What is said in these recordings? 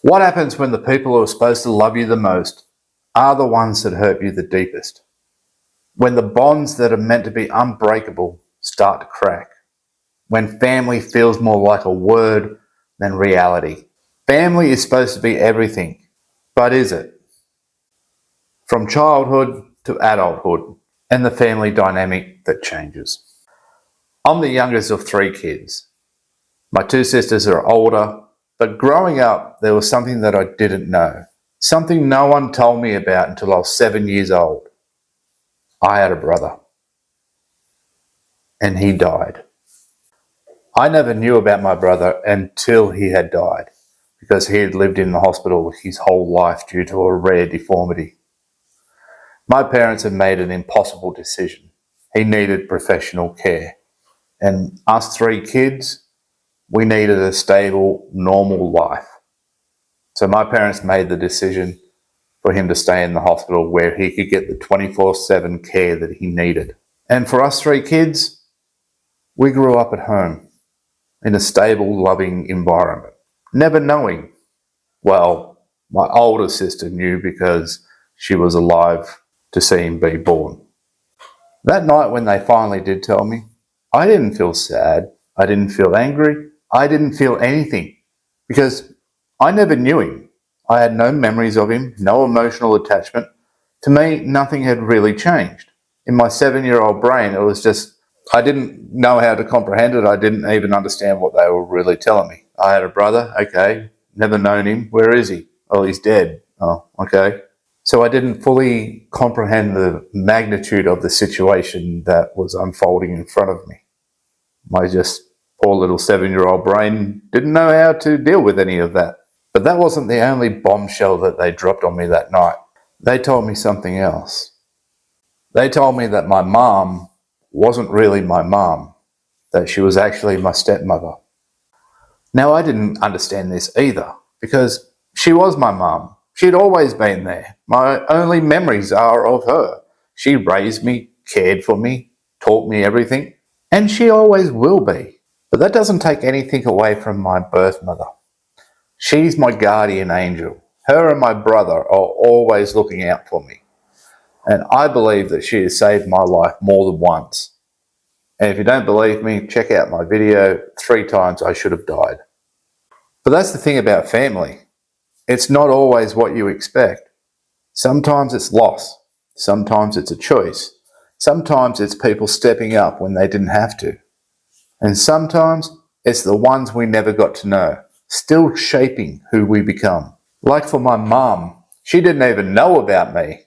What happens when the people who are supposed to love you the most are the ones that hurt you the deepest? When the bonds that are meant to be unbreakable start to crack? When family feels more like a word than reality? Family is supposed to be everything, but is it? From childhood to adulthood, and the family dynamic that changes. I'm the youngest of 3 kids. My 2 sisters are older, but growing up, there was something that I didn't know. Something no one told me about until I was 7 years old. I had a brother, and he died. I never knew about my brother until he had died, because he had lived in the hospital his whole life due to a rare deformity. My parents had made an impossible decision. He needed professional care. And us 3 kids, we needed a stable, normal life. So my parents made the decision for him to stay in the hospital where he could get the 24/7 care that he needed. And for us 3 kids, we grew up at home in a stable, loving environment, never knowing. Well, my older sister knew because she was alive to see him be born. That night when they finally did tell me, I didn't feel sad. I didn't feel angry. I didn't feel anything because I never knew him. I had no memories of him, no emotional attachment. To me, nothing had really changed. In my 7-year-old brain, it was just, I didn't know how to comprehend it. I didn't even understand what they were really telling me. I had a brother, okay, never known him. Where is he? Oh, he's dead. Oh, okay. So I didn't fully comprehend the magnitude of the situation that was unfolding in front of me. My just poor little 7-year-old brain didn't know how to deal with any of that. But that wasn't the only bombshell that they dropped on me that night. They told me something else. They told me that my mom wasn't really my mom, that she was actually my stepmother. Now, I didn't understand this either because she was my mom. She'd always been there. My only memories are of her. She raised me, cared for me, taught me everything, and she always will be. But that doesn't take anything away from my birth mother. She's my guardian angel. Her and my brother are always looking out for me. And I believe that she has saved my life more than once. And if you don't believe me, check out my video, 3 times I should have died. But that's the thing about family. It's not always what you expect. Sometimes it's loss. Sometimes it's a choice. Sometimes it's people stepping up when they didn't have to. And sometimes it's the ones we never got to know, still shaping who we become. Like for my mum, she didn't even know about me.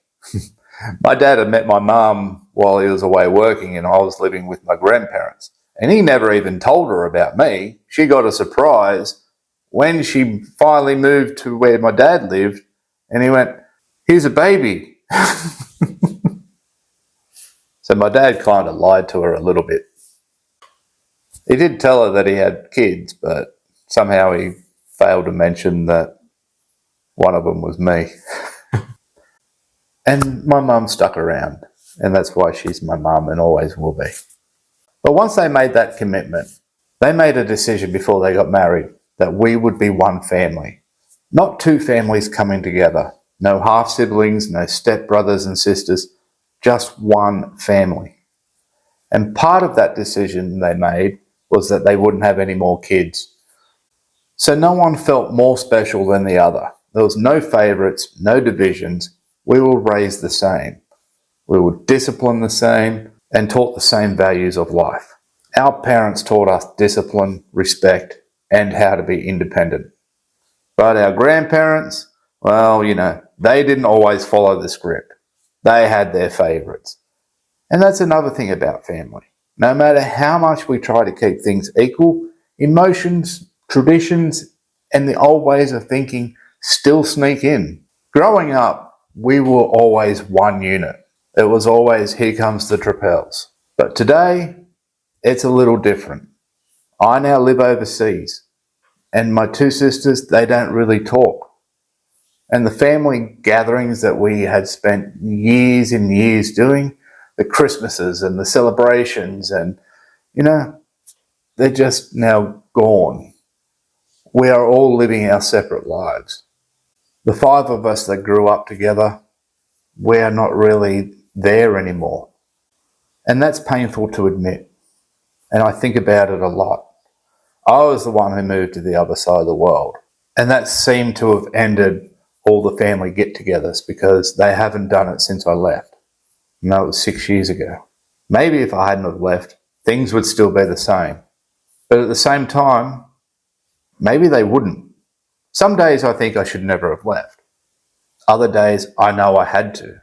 My dad had met my mum while he was away working and I was living with my grandparents. And he never even told her about me. She got a surprise when she finally moved to where my dad lived, and he went, "Here's a baby." So my dad kind of lied to her a little bit. He did tell her that he had kids, but somehow he failed to mention that one of them was me. And my mum stuck around, and that's why she's my mum and always will be. But once they made that commitment, they made a decision before they got married that we would be one family, not 2 families coming together, no half-siblings, no step-brothers and sisters, just one family. And part of that decision they made was that they wouldn't have any more kids. So no one felt more special than the other. There was no favourites, no divisions. We were raised the same. We were disciplined the same and taught the same values of life. Our parents taught us discipline, respect, and how to be independent. But our grandparents, well, they didn't always follow the script. They had their favourites. And that's another thing about family. No matter how much we try to keep things equal, emotions, traditions, and the old ways of thinking still sneak in. Growing up, we were always one unit. It was always, here comes the Trapels. But today, it's a little different. I now live overseas, and my 2 sisters, they don't really talk. And the family gatherings that we had spent years and years doing, the Christmases and the celebrations, and, they're just now gone. We are all living our separate lives. The five of us that grew up together, we are not really there anymore. And that's painful to admit. And I think about it a lot. I was the one who moved to the other side of the world. And that seemed to have ended all the family get-togethers because they haven't done it since I left. And that was 6 years ago. Maybe if I hadn't have left, things would still be the same. But at the same time, maybe they wouldn't. Some days I think I should never have left. Other days I know I had to.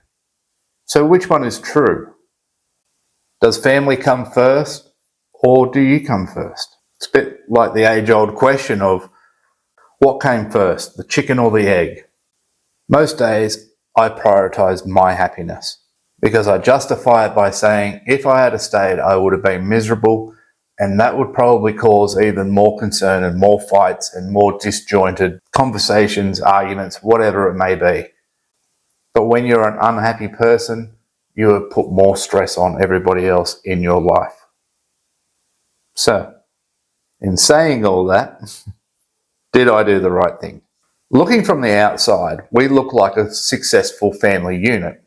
So which one is true? Does family come first or do you come first? It's a bit like the age-old question of what came first, the chicken or the egg? Most days I prioritise my happiness because I justify it by saying if I had stayed I would have been miserable, and that would probably cause even more concern and more fights and more disjointed conversations, arguments, whatever it may be. But when you're an unhappy person, you have put more stress on everybody else in your life. So, in saying all that, did I do the right thing? Looking from the outside, we look like a successful family unit.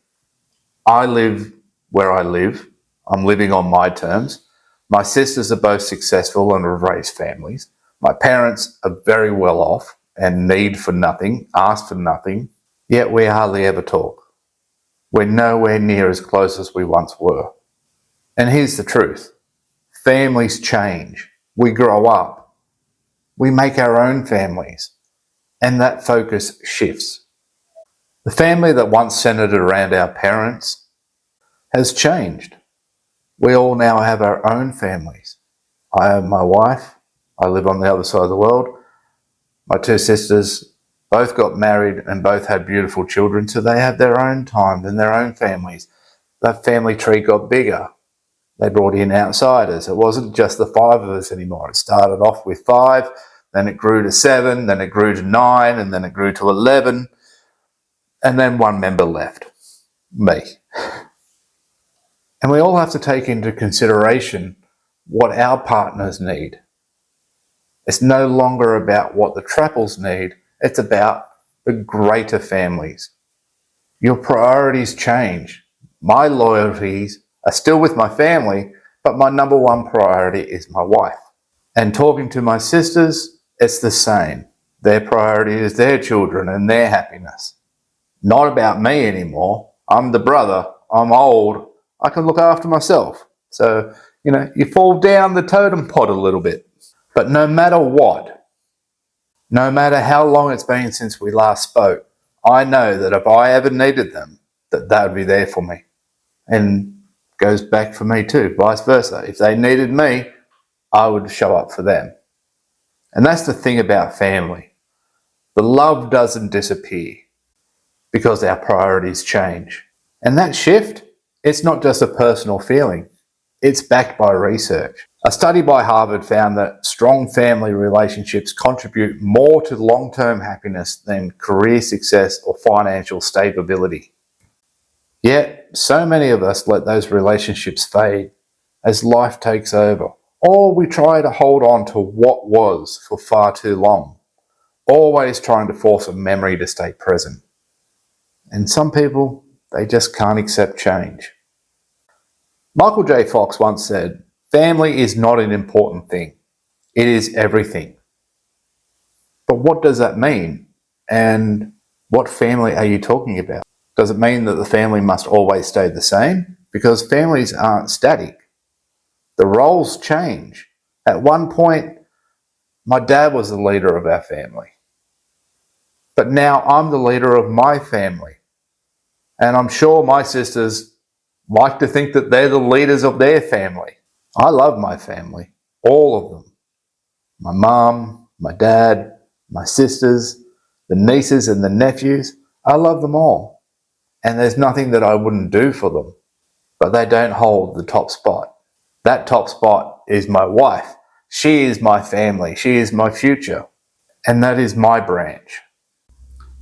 I live where I live. I'm living on my terms. My sisters are both successful and have raised families. My parents are very well off and need for nothing, ask for nothing, yet we hardly ever talk. We're nowhere near as close as we once were. And here's the truth. Families change. We grow up. We make our own families. And that focus shifts. The family that once centered around our parents has changed. We all now have our own families. I have my wife. I live on the other side of the world. My two sisters both got married and both had beautiful children, so they have their own time and their own families. That family tree got bigger. They brought in outsiders. It wasn't just the five of us anymore. It started off with 5, then it grew to 7, then it grew to 9, and then it grew to 11, and then one member left, me. And we all have to take into consideration what our partners need. It's no longer about what the Trapples need. It's about the greater families. Your priorities change. My loyalties are still with my family, but my number one priority is my wife. And talking to my sisters, it's the same. Their priority is their children and their happiness. Not about me anymore. I'm the brother. I'm old. I can look after myself. So, you fall down the totem pot a little bit. But no matter what, no matter how long it's been since we last spoke, I know that if I ever needed them, that they would be there for me. And goes back for me too, vice versa. If they needed me, I would show up for them. And that's the thing about family. The love doesn't disappear because our priorities change. And that shift, it's not just a personal feeling. It's backed by research. A study by Harvard found that strong family relationships contribute more to long-term happiness than career success or financial stability. Yet, so many of us let those relationships fade as life takes over, or we try to hold on to what was for far too long, always trying to force a memory to stay present. And some people, they just can't accept change. Michael J. Fox once said, "Family is not an important thing. It is everything." But what does that mean? And what family are you talking about? Does it mean that the family must always stay the same? Because families aren't static. The roles change. At one point, my dad was the leader of our family. But now I'm the leader of my family. And I'm sure my sisters like to think that they're the leaders of their family. I love my family, all of them. My mum, my dad, my sisters, the nieces and the nephews. I love them all. And there's nothing that I wouldn't do for them. But they don't hold the top spot. That top spot is my wife. She is my family. She is my future. And that is my branch.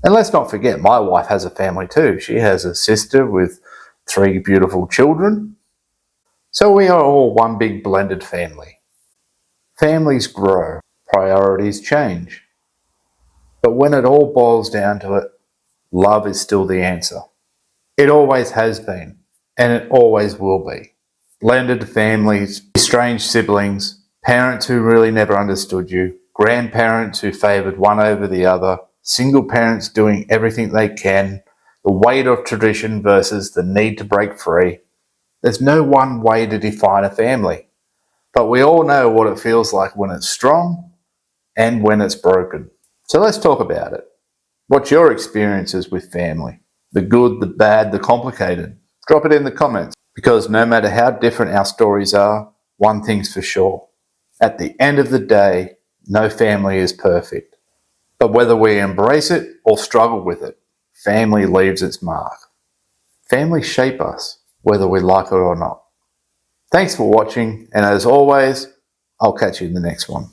And let's not forget, my wife has a family too. She has a sister with 3 beautiful children. So we are all one big blended family. Families grow. Priorities change. But when it all boils down to it, love is still the answer. It always has been, and it always will be. Blended families, estranged siblings, parents who really never understood you, grandparents who favoured one over the other, single parents doing everything they can, the weight of tradition versus the need to break free. There's no one way to define a family, but we all know what it feels like when it's strong and when it's broken. So let's talk about it. What's your experiences with family? The good, the bad, the complicated? Drop it in the comments, because no matter how different our stories are, one thing's for sure. At the end of the day, no family is perfect. But whether we embrace it or struggle with it, family leaves its mark. Families shape us, whether we like it or not. Thanks for watching, and as always, I'll catch you in the next one.